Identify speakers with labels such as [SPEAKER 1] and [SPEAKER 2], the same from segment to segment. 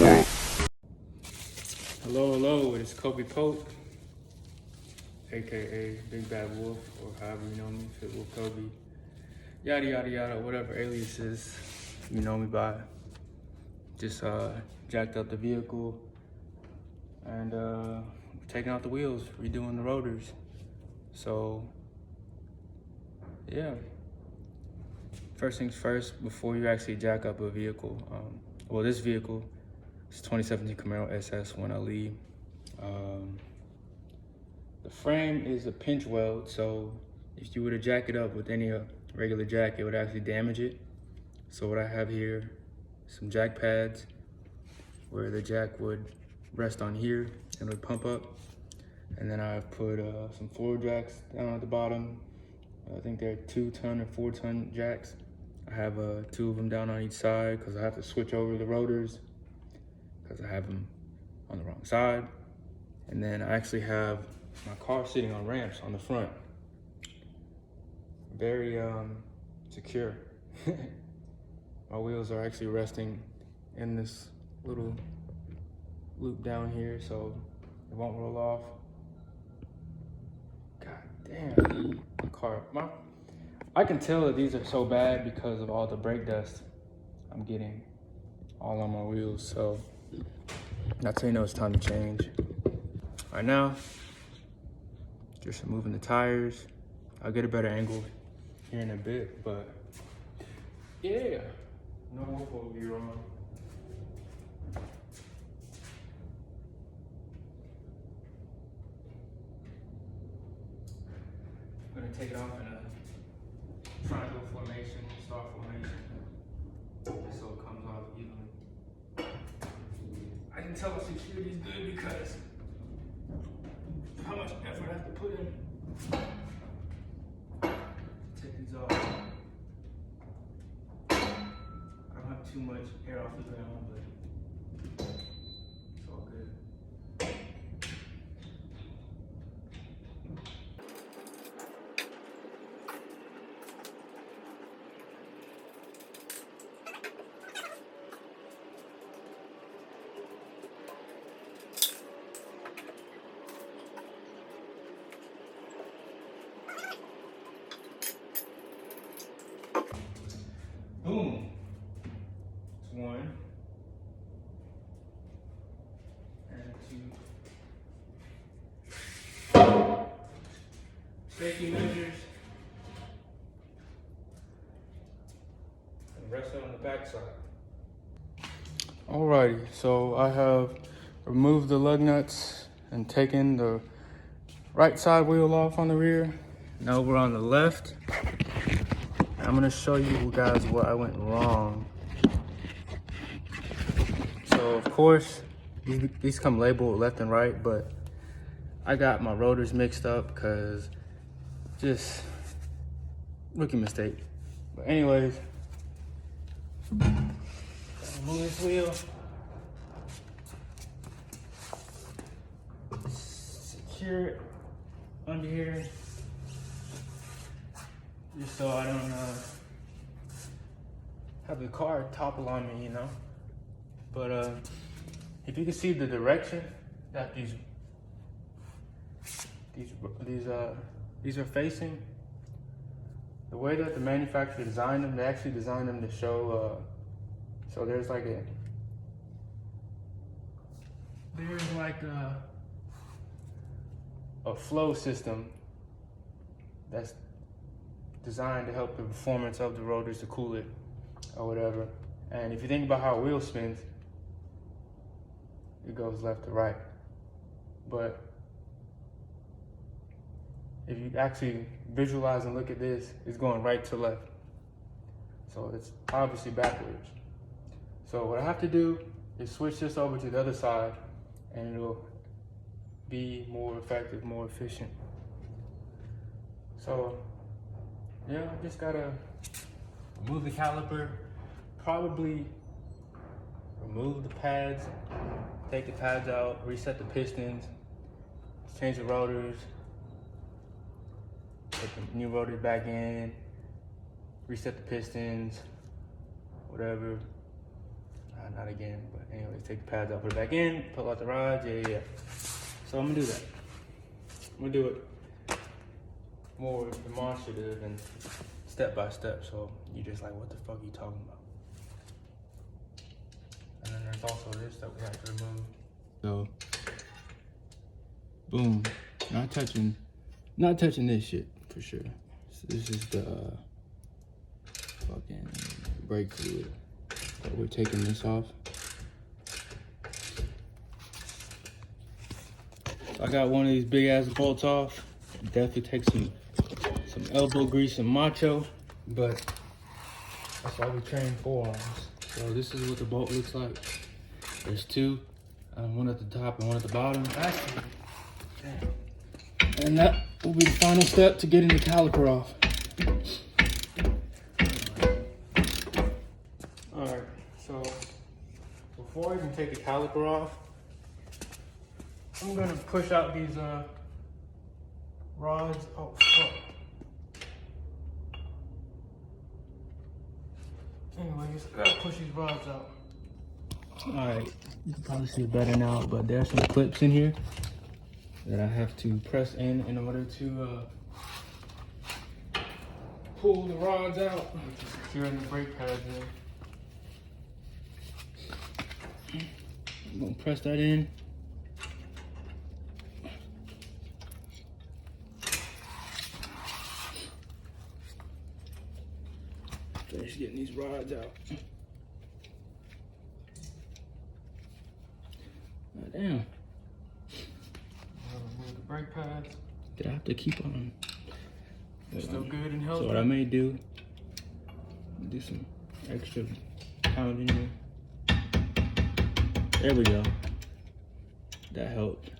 [SPEAKER 1] Alright.
[SPEAKER 2] Hello, hello, it's Kobe Pope, aka Big Bad Wolf, or however you know me, Fit Wolf Kobe, yada yada yada, whatever aliases you know me by. Just jacked up the vehicle and taking out the wheels, redoing the rotors. So yeah, first things first, before you actually jack up a vehicle, well, this vehicle is 2017 Camaro SS 1LE. The frame is a pinch weld, so if you were to jack it up with any regular jack, it would actually damage it. So what I have here, some jack pads where the jack would rest on here and would pump up. And then I put some floor jacks down at the bottom. I think they're 2-ton or 4-ton jacks. I have 2 of them down on each side because I have to switch over the rotors because I have them on the wrong side. And then I actually have my car sitting on ramps on the front. Very secure. My wheels are actually resting in this little loop down here, so it won't roll off. God damn, my car. I can tell that these are so bad because of all the brake dust I'm getting all on my wheels, so that's how you know it's time to change. Right now, just removing the tires. I'll get a better angle here in a bit, but yeah, no wolf will be wrong. I'm gonna take it off in a triangle formation, star formation, just so it comes off evenly. I can tell the security is good because how much effort I have to put in to take these off. I don't have too much air off the ground, but it's all good. Boom. It's 1 and 2. Safety measures. And rest it on the back side. Alrighty, so I have removed the lug nuts and taken the right side wheel off on the rear. Now we're on the left. I'm gonna show you guys what I went wrong. So of course, these come labeled left and right, but I got my rotors mixed up because just rookie mistake. But anyways, move this wheel. Secure it under here. Just so I don't have the car topple on me, you know. But if you can see the direction that these are facing, the way that the manufacturer designed them, they actually designed them to show. So there's like a flow system that's designed to help the performance of the rotors to cool it or whatever. And if you think about how a wheel spins, it goes left to right. But if you actually visualize and look at this, it's going right to left. So it's obviously backwards. So what I have to do is switch this over to the other side and it'll be more effective, more efficient. So yeah, I just gotta remove the caliper, probably remove the pads, take the pads out, reset the pistons, change the rotors, put the new rotors back in, reset the pistons, whatever. Not again, but anyways, take the pads out, put it back in, pull out the rods, yeah. So I'm gonna do that. I'm gonna do it more demonstrative and step by step, so you're just like, what the fuck are you talking about? And then there's also this that we have to remove. So, boom, not touching this shit for sure. So this is the fucking brake fluid. So we're taking this off. So I got one of these big ass bolts off. Definitely take some elbow grease and macho, but that's why we train forearms. So this is what the bolt looks like. There's two, one at the top and one at the bottom. Actually, and that will be the final step to getting the caliper off. All right, so before I even take the caliper off, I'm gonna push out these rods. Oh fuck. Anyways, I gotta push these rods out. All right, you can probably see it better now, but there's some clips in here that I have to press in order to pull the rods out, which is securing the brake pads in. I'm gonna press that in. Finish getting these rods out. Oh, damn. Remove the brake pads. Did I have to keep on? They're still good and healthy. So what I may do some extra pounding here. There we go. That helped.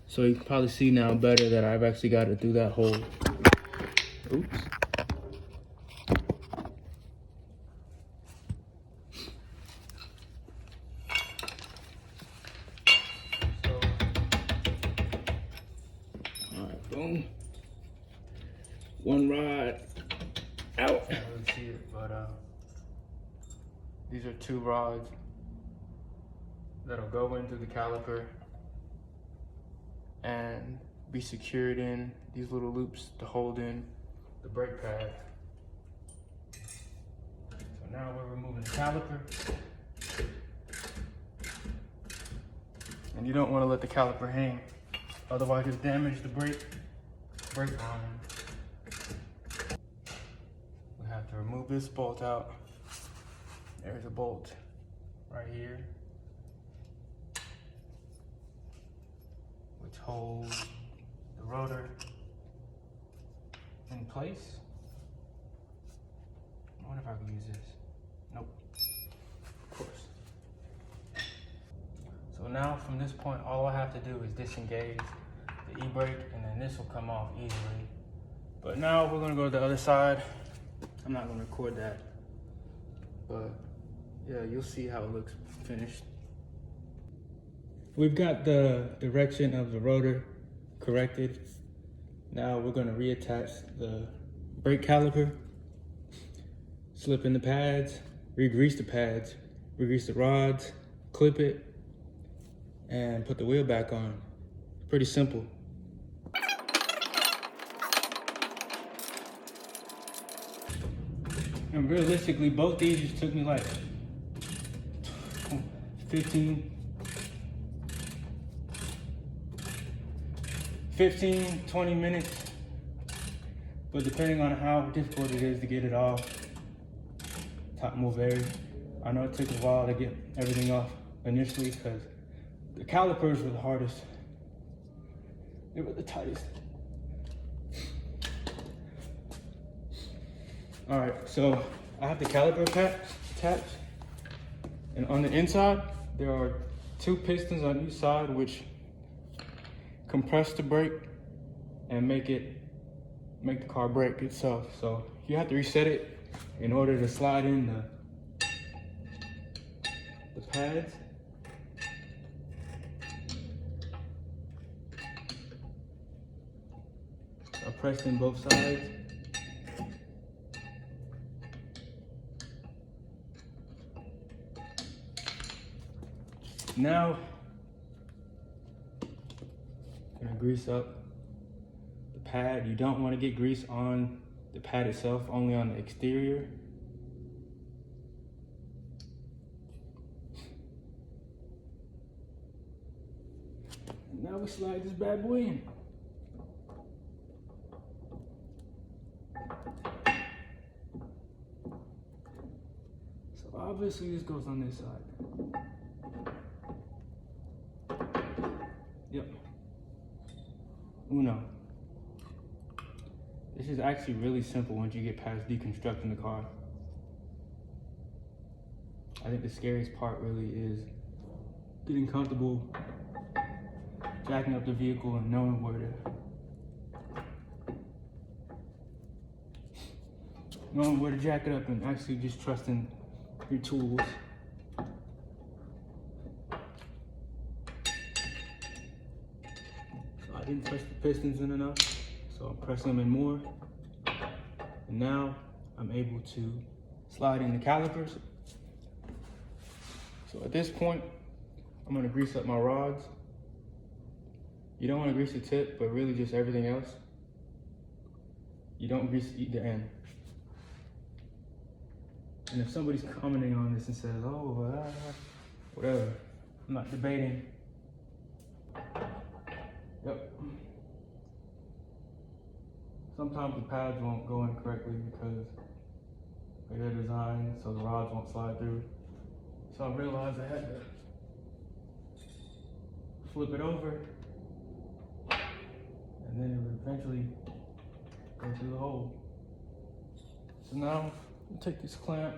[SPEAKER 2] So you can probably see now better that I've actually got it through that hole. Oops. Boom. One rod out. I don't really see it, but these are two rods that'll go into the caliper and be secured in these little loops to hold in the brake pad. So now we're removing the caliper. And you don't want to let the caliper hang, otherwise you'll damage the brake line. We have to remove this bolt out. There's a bolt right here, which holds the rotor in place. I wonder if I can use this. Nope, of course. So now from this point, all I have to do is disengage the e-brake, and then this will come off easily. But now we're gonna go to the other side. I'm not gonna record that, but yeah, you'll see how it looks finished. We've got the direction of the rotor corrected. Now we're gonna reattach the brake caliper, slip in the pads, re-grease the pads, re-grease the rods, clip it, and put the wheel back on. Pretty simple. And realistically, both these just took me like 15-20 minutes. But depending on how difficult it is to get it off, time will vary. I know it took a while to get everything off initially because the calipers were the hardest. They were the tightest. All right, so I have the caliper attached, and on the inside, there are two pistons on each side which compress the brake and make the car brake itself. So you have to reset it in order to slide in the pads. I pressed in both sides. Now, I'm gonna grease up the pad. You don't want to get grease on the pad itself, only on the exterior. And now we slide this bad boy in. So obviously this goes on this side. Yep. Uno. This is actually really simple once you get past deconstructing the car. I think the scariest part really is getting comfortable jacking up the vehicle and knowing where to jack it up, and actually just trusting your tools. So I didn't press the pistons in enough, so I'm pressing them in more. And now I'm able to slide in the calipers. So at this point, I'm gonna grease up my rods. You don't wanna grease the tip, but really just everything else. You don't grease the end. And if somebody's commenting on this and says, oh, whatever, I'm not debating. Yep. Sometimes the pads won't go in correctly because they're designed so the rods won't slide through. So I realized I had to flip it over, and then it would eventually go through the hole. So now I'll take this clamp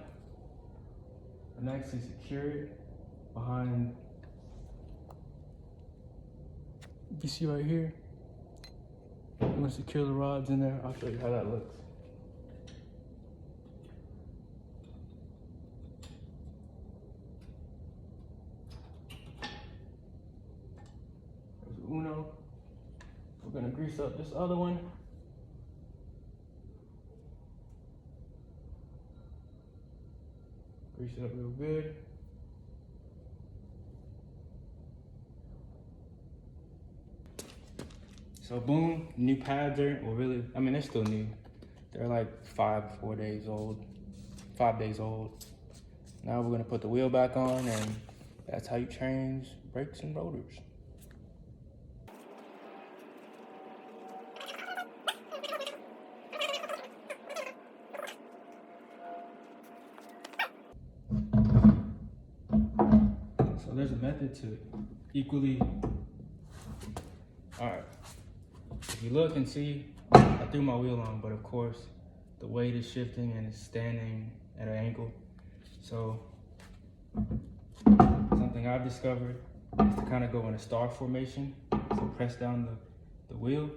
[SPEAKER 2] and actually secure it behind, you see right here, I'm gonna secure the rods in there. I'll show you how that looks. There's Uno. We're gonna grease up this other one. Grease it up real good. So boom, new pads are, well really, I mean, they're still new. They're like 5 days old. Now we're gonna put the wheel back on, and that's how you change brakes and rotors. So there's a method to equally, all right. If you look and see, I threw my wheel on, but of course, the weight is shifting and it's standing at an angle. So, something I've discovered is to kind of go in a star formation. So press down the wheel.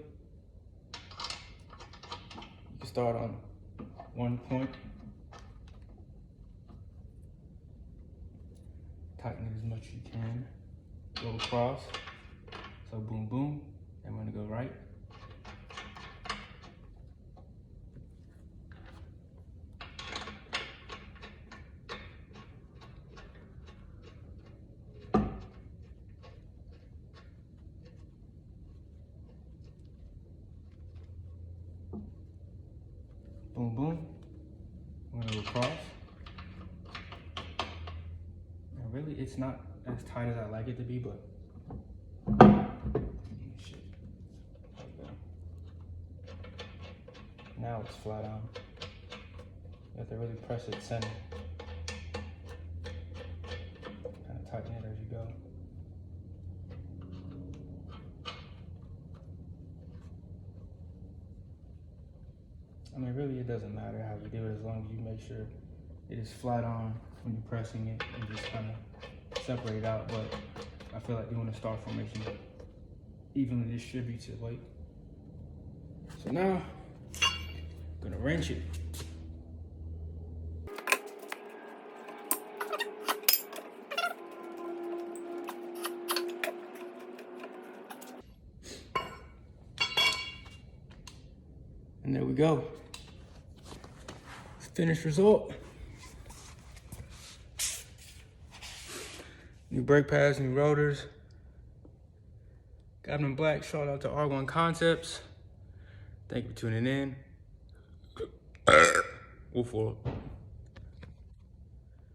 [SPEAKER 2] You can start on one point. Tighten it as much as you can. Go across. So boom, boom. And we're gonna go right. Boom, boom. We're gonna go across. And really, it's not as tight as I like it to be, but shit. Now it's flat on. You have to really press it center. Kind of tighten it as you go. I mean, really, it doesn't matter how you do it as long as you make sure it is flat on when you're pressing it and just kind of separate it out. But I feel like doing a star formation evenly distributes the weight. So now, I'm gonna wrench it. And there we go. Finished result. New brake pads, new rotors. Got them in black. Shout out to R1 Concepts. Thank you for tuning in. Wolf.